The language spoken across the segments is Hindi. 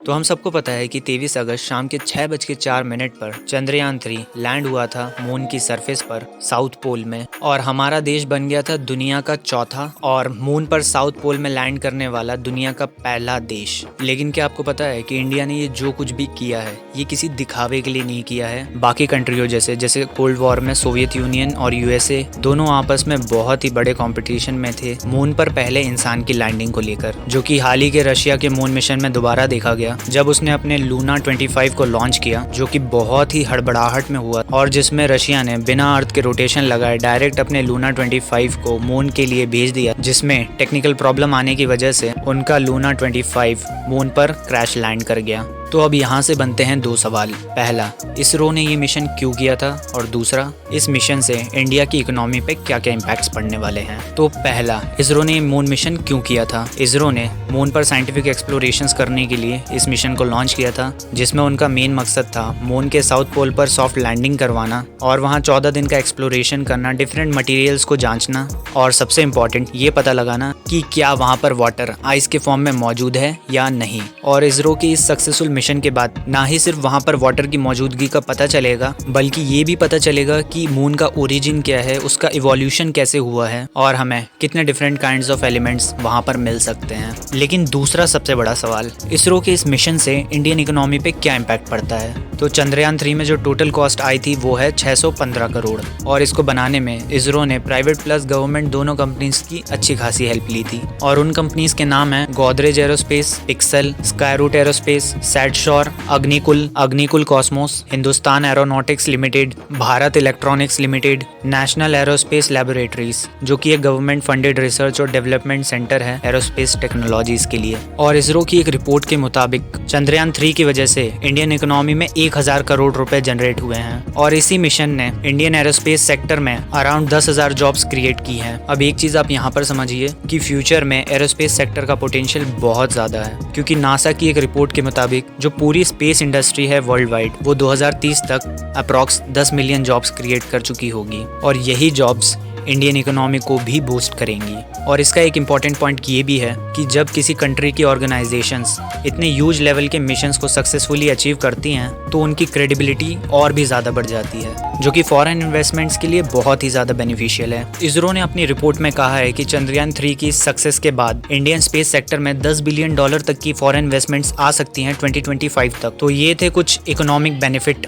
तो हम सबको पता है कि 23 अगस्त शाम के 6:04 पर चंद्रयान 3 लैंड हुआ था मून की सरफेस पर साउथ पोल में, और हमारा देश बन गया था दुनिया का चौथा और मून पर साउथ पोल में लैंड करने वाला दुनिया का पहला देश। लेकिन क्या आपको पता है कि इंडिया ने ये जो कुछ भी किया है ये किसी दिखावे के लिए नहीं किया है। बाकी कंट्रियों जैसे कोल्ड वॉर में सोवियत यूनियन और यूएसए दोनों आपस में बहुत ही बड़े कंपटीशन में थे मून पर पहले इंसान की लैंडिंग को लेकर, जो कि हाल ही के रशिया के मून मिशन में दोबारा देखा गया जब उसने अपने लूना 25 को लॉन्च किया, जो कि बहुत ही हड़बड़ाहट में हुआ और जिसमें रशिया ने बिना अर्थ के रोटेशन लगाए डायरेक्ट अपने लूना 25 को मून के लिए भेज दिया, जिसमें टेक्निकल प्रॉब्लम आने की वजह से उनका लूना 25 मून पर क्रैश लैंड कर गया। तो अब यहाँ से बनते हैं दो सवाल। पहला, इसरो ने ये मिशन क्यों किया था, और दूसरा, इस मिशन से इंडिया की इकोनॉमी पे क्या क्या इम्पैक्ट्स पड़ने वाले हैं। तो पहला, इसरो ने मून मिशन क्यों किया था। इसरो ने मून पर साइंटिफिक एक्सप्लोरेशंस करने के लिए इस मिशन को लॉन्च किया था, जिसमें उनका मेन मकसद था मून के साउथ पोल पर सॉफ्ट लैंडिंग करवाना और वहाँ 14 दिन का एक्सप्लोरेशन करना, डिफरेंट मटीरियल्स को जांचना और सबसे इम्पोर्टेंट ये पता लगाना कि क्या वहाँ पर वाटर आइस के फॉर्म में मौजूद है या नहीं। और इसरो की इस सक्सेसफुल मिशन के बाद ना ही सिर्फ वहाँ पर वाटर की मौजूदगी का पता चलेगा, बल्कि ये भी पता चलेगा कि मून का ओरिजिन क्या है, उसका इवोल्यूशन कैसे हुआ है और हमें कितने डिफरेंट काइंड्स ऑफ एलिमेंट्स वहाँ पर मिल सकते हैं। लेकिन दूसरा सबसे बड़ा सवाल, इसरो के इस मिशन से इंडियन इकोनॉमी पे क्या इम्पैक्ट पड़ता है। तो चंद्रयान 3 में जो टोटल कॉस्ट आई थी वो है 615 करोड़, और इसको बनाने में इसरो ने प्राइवेट प्लस गवर्नमेंट दोनों कंपनीज की अच्छी खासी हेल्प ली थी। और उन कंपनीज के नाम है Godrej Aerospace, Pixxel, Skyroot Aerospace, SatSure, Agnikul Cosmos, Hindustan Aeronautics Limited, Bharat Electronics Limited, National Aerospace Laboratories, जो कि एक गवर्नमेंट फंडेड रिसर्च और डेवलपमेंट सेंटर है एरोस्पेस टेक्नोलॉजीज के लिए। और इसरो की एक रिपोर्ट के मुताबिक चंद्रयान 3 की वजह से इंडियन इकोनॉमी में 1000 करोड़ रुपए जनरेट हुए हैं, और इसी मिशन ने इंडियन एरोस्पेस सेक्टर में अराउंड 10,000 जॉब्स क्रिएट की हैं। अब एक चीज आप यहाँ पर समझिए कि फ्यूचर में एरोस्पेस सेक्टर का पोटेंशियल बहुत ज्यादा है, क्योंकि नासा की एक रिपोर्ट के मुताबिक जो पूरी स्पेस इंडस्ट्री है वर्ल्ड वाइड वो 2030 तक अप्रॉक्स 10 मिलियन जॉब्स क्रिएट कर चुकी होगी, और यही जॉब्स इंडियन इकोनॉमी को भी बूस्ट करेंगी। और इसका एक इम्पॉर्टेंट पॉइंट ये भी है कि जब किसी कंट्री की ऑर्गेनाइजेशंस इतने ह्यूज लेवल के मिशंस को सक्सेसफुली अचीव करती हैं तो उनकी क्रेडिबिलिटी और भी ज़्यादा बढ़ जाती है, जो कि फॉरेन इन्वेस्टमेंट्स के लिए बहुत ही ज़्यादा बेनिफिशियल है। इसरो ने अपनी रिपोर्ट में कहा है कि चंद्रयान 3 की सक्सेस के बाद इंडियन स्पेस सेक्टर में $10 बिलियन तक की फॉरेन इन्वेस्टमेंट्स आ सकती हैं 2025 तक। तो ये थे कुछ economic benefit.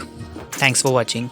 Thanks for watching.